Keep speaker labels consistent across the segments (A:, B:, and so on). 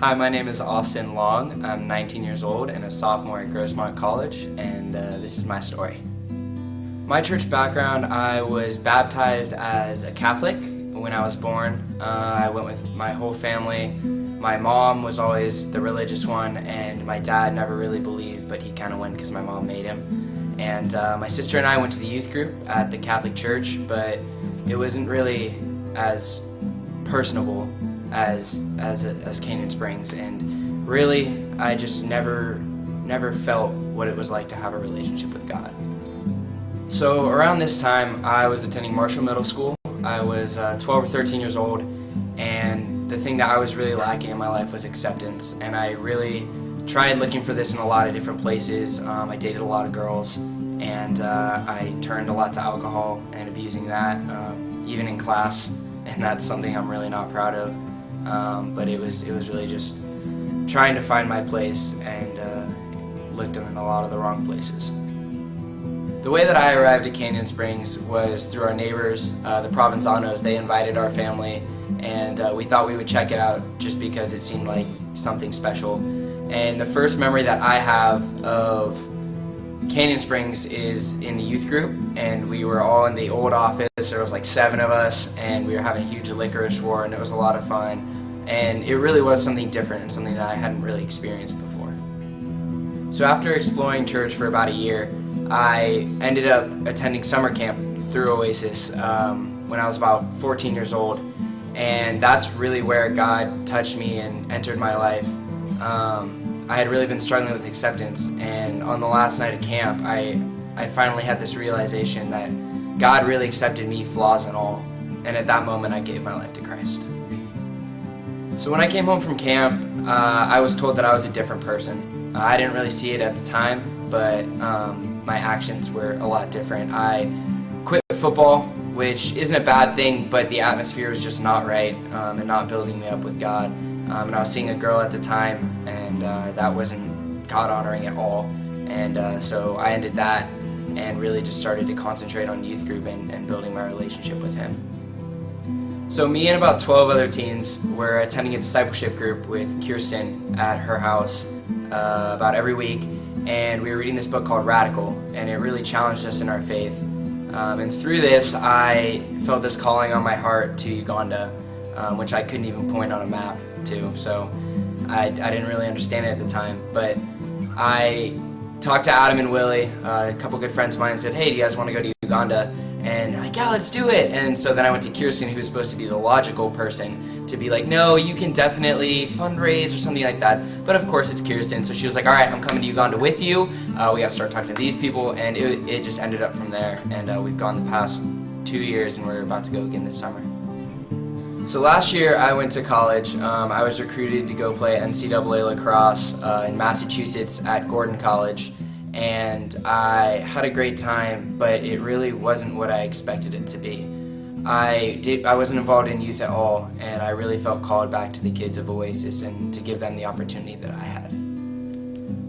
A: Hi, my name is Austin Long. I'm 19 years old and a sophomore at Grossmont College, and this is my story. My church background, I was baptized as a Catholic when I was born. I went with my whole family. My mom was always the religious one, and my dad never really believed, but he kind of went because my mom made him. And my sister and I went to the youth group at the Catholic Church, but it wasn't really as personable as Canyon Springs, and really I just never felt what it was like to have a relationship with God. So around this time I was attending Marshall Middle School. I was 12 or 13 years old, and the thing that I was really lacking in my life was acceptance, and I really tried looking for this in a lot of different places. I dated a lot of girls, and I turned a lot to alcohol and abusing that, even in class, and that's something I'm really not proud of. But it was really just trying to find my place, and looked in a lot of the wrong places. The way that I arrived at Canyon Springs was through our neighbors, the Provenzanos. They invited our family, and we thought we would check it out just because it seemed like something special. And the first memory that I have of Canyon Springs is in the youth group, and we were all in the old office. There was like 7 of us, and we were having a huge licorice war, and it was a lot of fun. And it really was something different and something that I hadn't really experienced before. So after exploring church for about a year, I ended up attending summer camp through Oasis when I was about 14 years old. And that's really where God touched me and entered my life. I had really been struggling with acceptance, and on the last night of camp, I finally had this realization that God really accepted me, flaws and all, and at that moment I gave my life to Christ. So when I came home from camp, I was told that I was a different person. I didn't really see it at the time, but my actions were a lot different. I quit football, which isn't a bad thing, but the atmosphere was just not right, and not building me up with God. And I was seeing a girl at the time, and that wasn't God-honoring at all. And so I ended that and really just started to concentrate on youth group and building my relationship with Him. So me and about 12 other teens were attending a discipleship group with Kirsten at her house about every week, and we were reading this book called Radical, and it really challenged us in our faith. And through this, I felt this calling on my heart to Uganda, which I couldn't even point on a map to, so I didn't really understand it at the time. But I talked to Adam and Willie, a couple good friends of mine, and said, hey, do you guys want to go to Uganda? And they're like, yeah, let's do it. And so then I went to Kirsten, who was supposed to be the logical person, to be like, no, you can definitely fundraise or something like that. But of course it's Kirsten, so she was like, all right, I'm coming to Uganda with you. We got to start talking to these people, and it just ended up from there. And we've gone the past 2 years, and we're about to go again this summer. So last year I went to college. I was recruited to go play NCAA lacrosse in Massachusetts at Gordon College, and I had a great time, but it really wasn't what I expected it to be. I wasn't involved in youth at all, and I really felt called back to the kids of Oasis and to give them the opportunity that I had.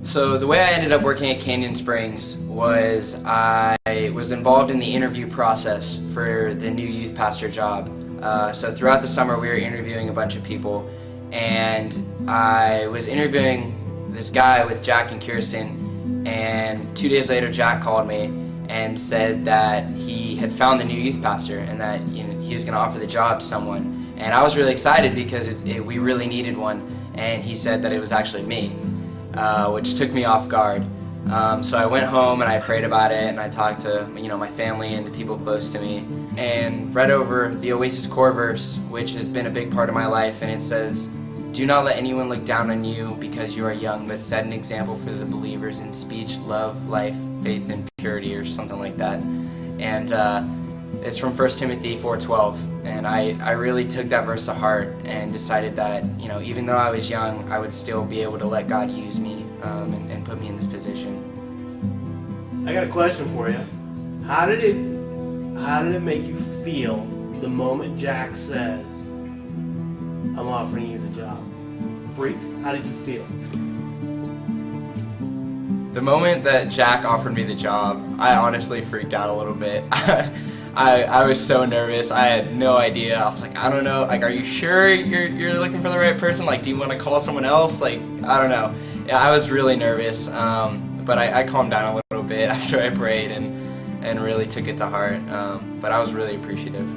A: So the way I ended up working at Canyon Springs was I was involved in the interview process for the new youth pastor job. So throughout the summer we were interviewing a bunch of people, and I was interviewing this guy with Jack and Kirsten, and 2 days later Jack called me and said that he had found the new youth pastor and that he was going to offer the job to someone. And I was really excited because we really needed one, and he said that it was actually me, which took me off guard. So I went home and I prayed about it, and I talked to my family and the people close to me, and read over the Oasis core verse, which has been a big part of my life, and it says, do not let anyone look down on you because you are young, but set an example for the believers in speech, love, life, faith, and purity, or something like that. And it's from 1 Timothy 4:12, and I really took that verse to heart and decided that even though I was young, I would still be able to let God use me and put me in this position.
B: I got a question for you. How did it make you feel the moment Jack said, I'm offering you the job? Freaked? How did you feel?
A: The moment that Jack offered me the job, I honestly freaked out a little bit. I was so nervous. I had no idea. I was like, I don't know. Like, are you sure you're looking for the right person? Like, do you want to call someone else? Like, I don't know. Yeah, I was really nervous. But I calmed down a little bit after I prayed and really took it to heart. But I was really appreciative.